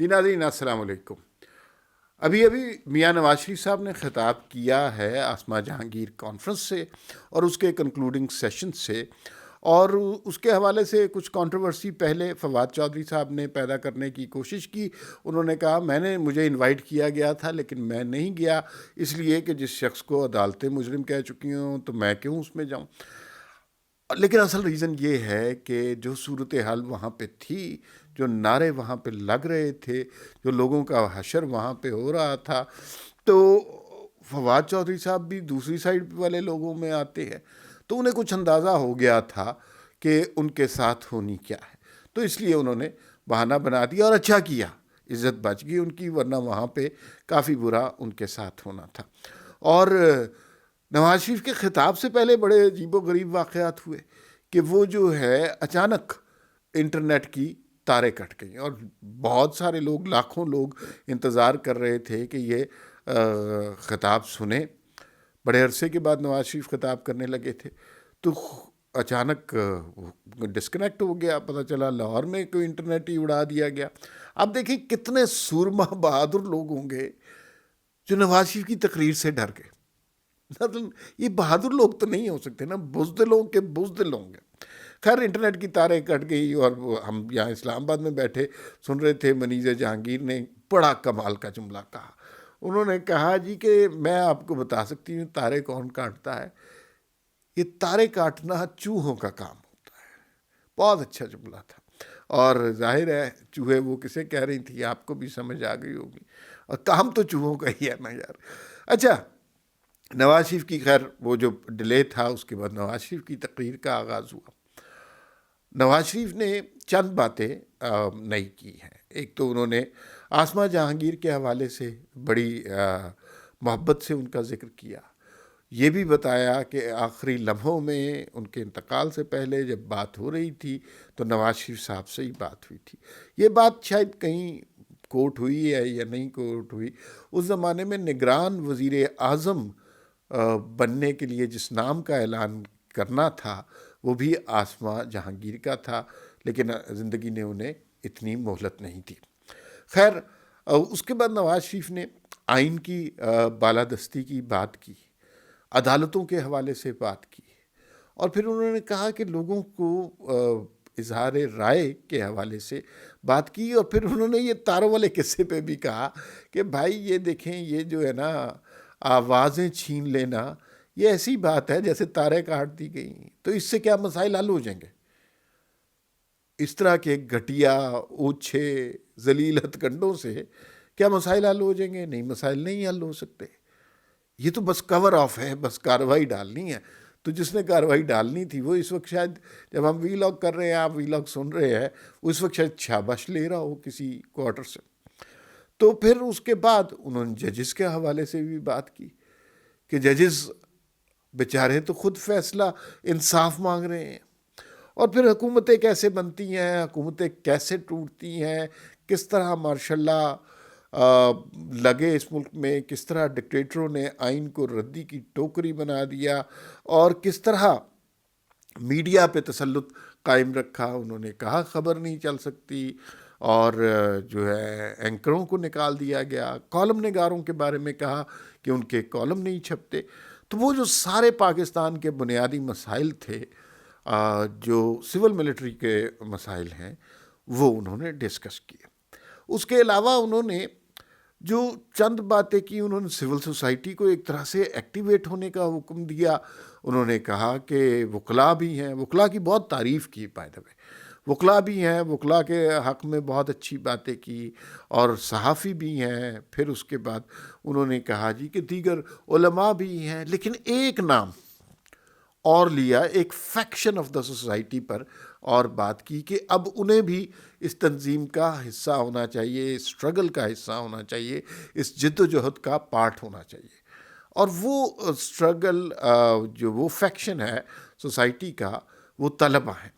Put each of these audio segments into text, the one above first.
جی ناظرین السلام علیکم۔ ابھی ابھی میاں نواز شریف صاحب نے خطاب کیا ہے آسما جہانگیر کانفرنس سے اور اس کے کنکلوڈنگ سیشن سے، اور اس کے حوالے سے کچھ کنٹروورسی پہلے فواد چودھری صاحب نے پیدا کرنے کی کوشش کی۔ انہوں نے کہا مجھے انوائٹ کیا گیا تھا لیکن میں نہیں گیا، اس لیے کہ جس شخص کو عدالتیں مجرم کہہ چکی ہوں تو میں کیوں اس میں جاؤں۔ لیکن اصل ریزن یہ ہے کہ جو صورتحال وہاں پہ تھی، جو نعرے وہاں پہ لگ رہے تھے، جو لوگوں کا حشر وہاں پہ ہو رہا تھا، تو فواد چودھری صاحب بھی دوسری سائڈ والے لوگوں میں آتے ہیں، تو انہیں کچھ اندازہ ہو گیا تھا کہ ان کے ساتھ ہونی کیا ہے، تو اس لیے انہوں نے بہانہ بنا دیا، اور اچھا کیا، عزت بچ گئی ان کی، ورنہ وہاں پہ کافی برا ان کے ساتھ ہونا تھا۔ اور نواز شریف کے خطاب سے پہلے بڑے عجیب و غریب واقعات ہوئے کہ وہ جو ہے اچانک انٹرنیٹ کی تاریں کٹ گئیں، اور بہت سارے لوگ، لاکھوں لوگ انتظار کر رہے تھے کہ یہ خطاب سنیں۔ بڑے عرصے کے بعد نواز شریف خطاب کرنے لگے تھے، تو اچانک ڈسکنیکٹ ہو گیا، پتہ چلا لاہور میں کوئی انٹرنیٹ ہی اڑا دیا گیا۔ اب دیکھیں کتنے سورما بہادر لوگ ہوں گے جو نواز شریف کی تقریر سے ڈر گئے۔ یہ بہادر لوگ تو نہیں ہو سکتے نا، بزدلوں کے بزدل ہوں گے۔ خیر انٹرنیٹ کی تاریں کٹ گئی، اور ہم یہاں اسلام آباد میں بیٹھے سن رہے تھے، منیزہ جہانگیر نے بڑا کمال کا جملہ کہا۔ انہوں نے کہا جی کہ میں آپ کو بتا سکتی ہوں تارے کون کاٹتا ہے، یہ تارے کاٹنا چوہوں کا کام ہوتا ہے۔ بہت اچھا جملہ تھا، اور ظاہر ہے چوہے وہ کسے کہہ رہی تھی آپ کو بھی سمجھ آ گئی ہوگی، اور کام تو چوہوں کا ہی ہے نا یار۔ اچھا، نواز شریف کی خیر وہ جو ڈیلے تھا، اس کے بعد نواز شریف کی تقریر کا آغاز ہوا۔ نواز شریف نے چند باتیں نئی کی ہیں۔ ایک تو انہوں نے آسما جہانگیر کے حوالے سے بڑی محبت سے ان کا ذکر کیا، یہ بھی بتایا کہ آخری لمحوں میں ان کے انتقال سے پہلے جب بات ہو رہی تھی تو نواز شریف صاحب سے ہی بات ہوئی تھی۔ یہ بات شاید کہیں کوٹ ہوئی ہے یا نہیں کوٹ ہوئی، اس زمانے میں نگران وزیر اعظم بننے کے لیے جس نام کا اعلان کرنا تھا وہ بھی آسما جہانگیر کا تھا، لیکن زندگی نے انہیں اتنی مہلت نہیں دی۔ خیر اس کے بعد نواز شریف نے آئین کی بالادستی کی بات کی، عدالتوں کے حوالے سے بات کی، اور پھر انہوں نے کہا کہ لوگوں کو اظہار رائے کے حوالے سے بات کی، اور پھر انہوں نے یہ تاروں والے قصے پہ بھی کہا کہ بھائی یہ دیکھیں، یہ جو ہے نا آوازیں چھین لینا، یہ ایسی بات ہے جیسے تاریں کاٹ دی گئی، تو اس سے کیا مسائل حل ہو جائیں گے؟ اس طرح کے گھٹیا، اوچھے، ذلیل ہتھ کنڈوں سے کیا مسائل حل ہو جائیں گے؟ نہیں، مسائل نہیں حل ہو سکتے۔ یہ تو بس کور آف ہے، بس کارروائی ڈالنی ہے۔ تو جس نے کارروائی ڈالنی تھی وہ اس وقت شاید جب ہم وی لاگ کر رہے ہیں، آپ وی لاگ سن رہے ہیں، اس وقت شاید شاباش لے رہا ہو کسی کوارٹر سے۔ تو پھر اس کے بعد انہوں نے ججز کے حوالے سے بھی بات کی کہ ججز بیچارے تو خود فیصلہ انصاف مانگ رہے ہیں، اور پھر حکومتیں کیسے بنتی ہیں، حکومتیں کیسے ٹوٹتی ہیں، کس طرح ماشاء اللہ لگے اس ملک میں، کس طرح ڈکٹیٹروں نے آئین کو ردی کی ٹوکری بنا دیا، اور کس طرح میڈیا پہ تسلط قائم رکھا۔ انہوں نے کہا خبر نہیں چل سکتی، اور جو ہے اینکروں کو نکال دیا گیا، کالم نگاروں کے بارے میں کہا کہ ان کے کالم نہیں چھپتے۔ تو وہ جو سارے پاکستان کے بنیادی مسائل تھے، جو سول ملٹری کے مسائل ہیں، وہ انہوں نے ڈسکس کیے۔ اس کے علاوہ انہوں نے جو چند باتیں کی، انہوں نے سول سوسائٹی کو ایک طرح سے ایکٹیویٹ ہونے کا حکم دیا۔ انہوں نے کہا کہ وکلاء بھی ہیں، وکلاء کی بہت تعریف کی، بائی دی وے وکلاء بھی ہیں، وکلاء کے حق میں بہت اچھی باتیں کی، اور صحافی بھی ہیں۔ پھر اس کے بعد انہوں نے کہا جی کہ دیگر علماء بھی ہیں، لیکن ایک نام اور لیا، ایک فیکشن آف دا سوسائٹی پر، اور بات کی کہ اب انہیں بھی اس تنظیم کا حصہ ہونا چاہیے، اس اسٹرگل کا حصہ ہونا چاہیے، اس جد و جہد کا پارٹ ہونا چاہیے۔ اور وہ اسٹرگل جو وہ فیکشن ہے سوسائٹی کا، وہ طلبہ ہیں۔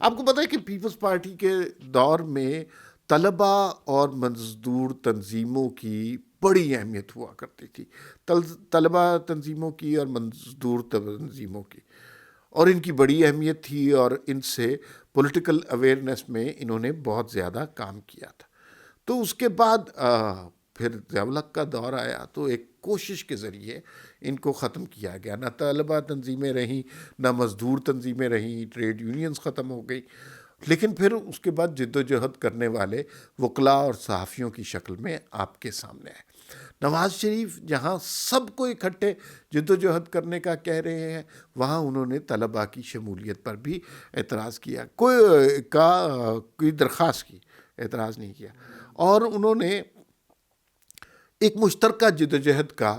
آپ کو پتہ ہے کہ پیپلز پارٹی کے دور میں طلبہ اور مزدور تنظیموں کی بڑی اہمیت ہوا کرتی تھی، طلبہ تنظیموں کی اور مزدور تنظیموں کی، اور ان کی بڑی اہمیت تھی، اور ان سے پولیٹیکل اویئرنیس میں انہوں نے بہت زیادہ کام کیا تھا۔ تو اس کے بعد پھر ضیاء الحق کا دور آیا تو ایک کوشش کے ذریعے ان کو ختم کیا گیا. نہ طلبہ تنظیمیں رہیں، نہ مزدور تنظیمیں رہیں، ٹریڈ یونینز ختم ہو گئی. لیکن پھر اس کے بعد جد و جہد کرنے والے وکلاء اور صحافیوں کی شکل میں آپ کے سامنے آئے. نواز شریف جہاں سب کو اکٹھے جد و جہد کرنے کا کہہ رہے ہیں، وہاں انہوں نے طلباء کی شمولیت پر بھی اعتراض کیا، کوئی درخواست کی، اعتراض نہیں کیا. اور انہوں نے ایک مشترکہ جد و جہد کا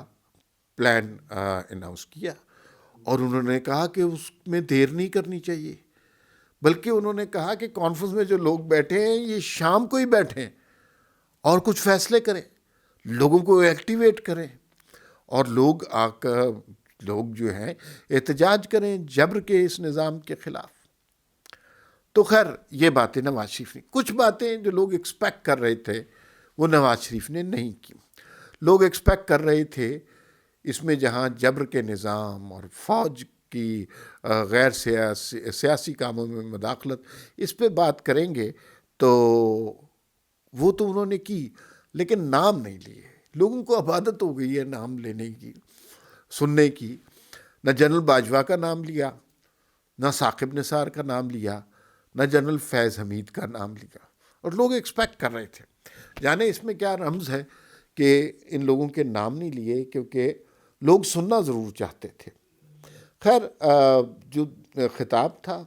پلان اناؤنس کیا، اور انہوں نے کہا کہ اس میں دیر نہیں کرنی چاہیے، بلکہ انہوں نے کہا کہ کانفرنس میں جو لوگ بیٹھے ہیں یہ شام کو ہی بیٹھیں اور کچھ فیصلے کریں، لوگوں کو ایکٹیویٹ کریں، اور لوگ جو ہیں احتجاج کریں جبر کے اس نظام کے خلاف. تو خیر یہ باتیں نواز شریف نے، کچھ باتیں جو لوگ ایکسپیکٹ کر رہے تھے وہ نواز شریف نے نہیں کی. لوگ ایکسپیکٹ کر رہے تھے اس میں جہاں جبر کے نظام اور فوج کی غیر سیاسی کاموں میں مداخلت، اس پہ بات کریں گے، تو وہ تو انہوں نے کی، لیکن نام نہیں لیے. لوگوں کو اب عادت ہو گئی ہے نام لینے کی، سننے کی. نہ جنرل باجوہ کا نام لیا، نہ ثاقب نثار کا نام لیا، نہ جنرل فیض حمید کا نام لیا. اور لوگ ایکسپیکٹ کر رہے تھے. جانے اس میں کیا رمز ہے کہ ان لوگوں کے نام نہیں لیے، کیونکہ لوگ سننا ضرور چاہتے تھے. خیر جو خطاب تھا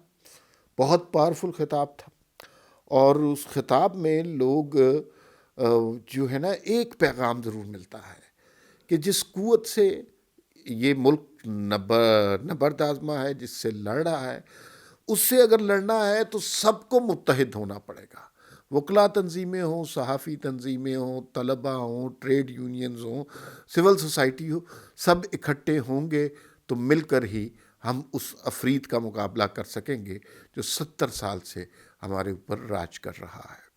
بہت پاورفل خطاب تھا، اور اس خطاب میں لوگ جو ہے نا ایک پیغام ضرور ملتا ہے کہ جس قوت سے یہ ملک نبرد آزما ہے، جس سے لڑ رہا ہے، اس سے اگر لڑنا ہے تو سب کو متحد ہونا پڑے گا. وکلاء تنظیمیں ہوں، صحافی تنظیمیں ہوں، طلباء ہوں، ٹریڈ یونینز ہوں، سول سوسائٹی ہو، سب اکٹھے ہوں گے تو مل کر ہی ہم اس افریت کا مقابلہ کر سکیں گے جو 70 سال سے ہمارے اوپر راج کر رہا ہے.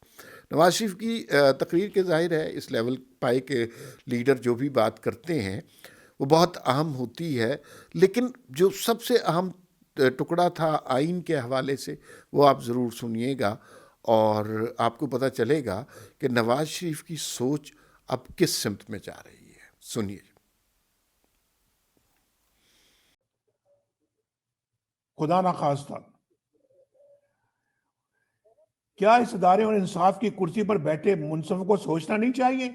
نواز شریف کی تقریر کے ظاہر ہے اس لیول پائے کے لیڈر جو بھی بات کرتے ہیں وہ بہت اہم ہوتی ہے، لیکن جو سب سے اہم ٹکڑا تھا آئین کے حوالے سے وہ آپ ضرور سنیے گا، اور آپ کو پتہ چلے گا کہ نواز شریف کی سوچ اب کس سمت میں جا رہی ہے. سنیے. خدا نخواستہ کیا اس ادارے اور انصاف کی کرسی پر بیٹھے منصفوں کو سوچنا نہیں چاہیے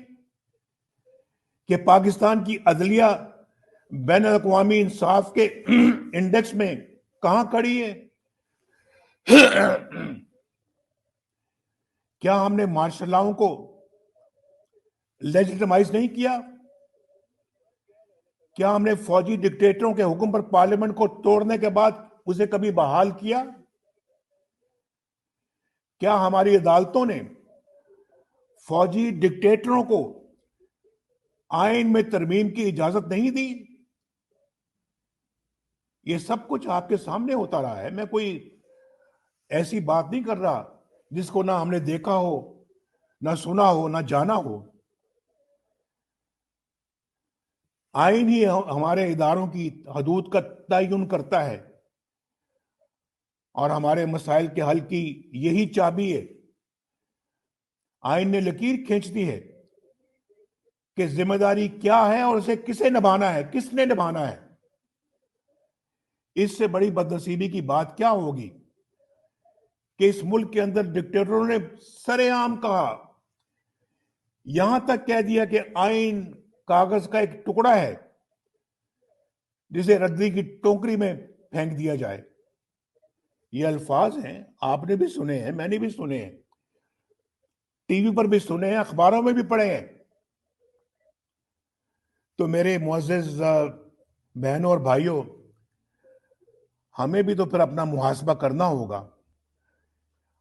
کہ پاکستان کی عدلیہ بین الاقوامی انصاف کے انڈیکس میں کہاں کھڑی ہے؟ کیا ہم نے مارشل لاؤں کو لیجیٹمائز نہیں کیا؟ کیا ہم نے فوجی ڈکٹیٹروں کے حکم پر پارلیمنٹ کو توڑنے کے بعد اسے کبھی بحال کیا؟ کیا ہماری عدالتوں نے فوجی ڈکٹیٹروں کو آئین میں ترمیم کی اجازت نہیں دی؟ یہ سب کچھ آپ کے سامنے ہوتا رہا ہے. میں کوئی ایسی بات نہیں کر رہا جس کو نہ ہم نے دیکھا ہو، نہ سنا ہو، نہ جانا ہو. آئین ہی ہمارے اداروں کی حدود کا تعین کرتا ہے، اور ہمارے مسائل کے حل کی یہی چابی ہے. آئین نے لکیر کھینچ دی ہے کہ ذمہ داری کیا ہے اور اسے کسے نبھانا ہے، کس نے نبھانا ہے. اس سے بڑی بدنصیبی کی بات کیا ہوگی کہ اس ملک کے اندر ڈکٹیٹروں نے سرے عام کہا، یہاں تک کہہ دیا کہ آئین کاغذ کا ایک ٹکڑا ہے جسے ردی کی ٹوکری میں پھینک دیا جائے. یہ الفاظ ہیں، آپ نے بھی سنے ہیں، میں نے بھی سنے ہیں، ٹی وی پر بھی سنے ہیں، اخباروں میں بھی پڑھے ہیں. تو میرے معزز بہنوں اور بھائیوں، ہمیں بھی تو پھر اپنا محاسبہ کرنا ہوگا،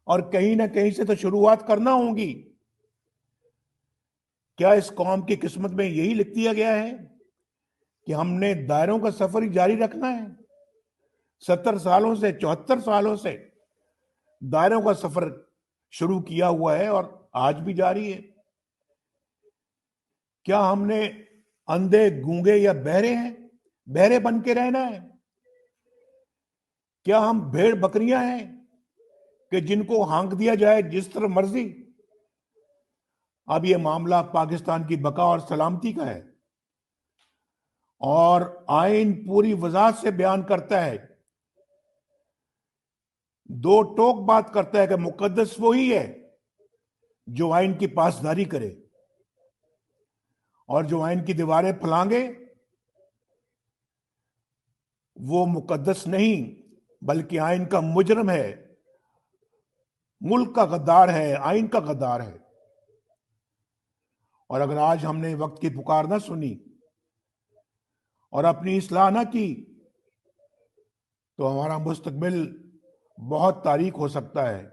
اور کہیں نہ کہیں سے تو شروعات کرنا ہوگی. کیا اس قوم کی قسمت میں یہی لکھ دیا گیا ہے کہ ہم نے دائروں کا سفر ہی جاری رکھنا ہے؟ 70 سالوں سے، 74 سالوں سے دائروں کا سفر شروع کیا ہوا ہے اور آج بھی جاری ہے. کیا ہم نے اندھے، گونگے یا بہرے ہیں؟ بہرے بن کے رہنا ہے؟ کیا ہم بھیڑ بکریاں ہیں کہ جن کو ہانک دیا جائے جس طرح مرضی؟ اب یہ معاملہ پاکستان کی بقا اور سلامتی کا ہے، اور آئین پوری وضاحت سے بیان کرتا ہے، دو ٹوک بات کرتا ہے کہ مقدس وہی ہے جو آئین کی پاسداری کرے، اور جو آئین کی دیواریں پھلانگے وہ مقدس نہیں بلکہ آئین کا مجرم ہے، ملک کا غدار ہے، آئین کا غدار ہے۔ اور اگر آج ہم نے وقت کی پکار نہ سنی اور اپنی اصلاح نہ کی تو ہمارا مستقبل بہت تاریک ہو سکتا ہے۔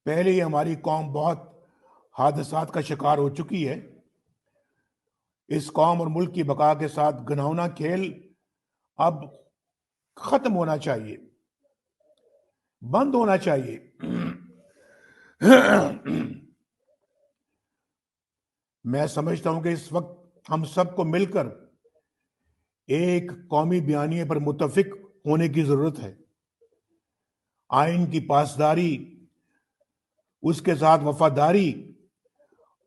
پہلے ہی ہماری قوم بہت حادثات کا شکار ہو چکی ہے۔ اس قوم اور ملک کی بقا کے ساتھ گھناؤنا کھیل اب ختم ہونا چاہیے، بند ہونا چاہیے۔ میں سمجھتا ہوں کہ اس وقت ہم سب کو مل کر ایک قومی بیانیے پر متفق ہونے کی ضرورت ہے۔ آئین کی پاسداری، اس کے ساتھ وفاداری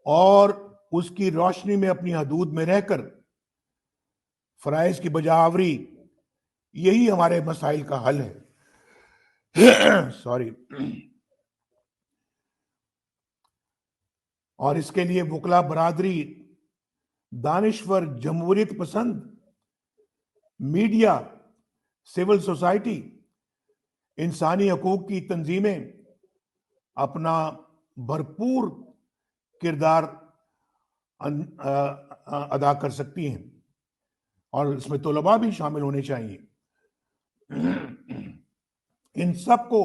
اور اس کی روشنی میں اپنی حدود میں رہ کر فرائض کی بجا آوری، یہی ہمارے مسائل کا حل ہے۔ سوری۔ اور اس کے لیے وکلا برادری، دانشور، جمہوریت پسند میڈیا، سول سوسائٹی، انسانی حقوق کی تنظیمیں اپنا بھرپور کردار ادا کر سکتی ہیں، اور اس میں طلباء بھی شامل ہونے چاہیے۔ ان سب کو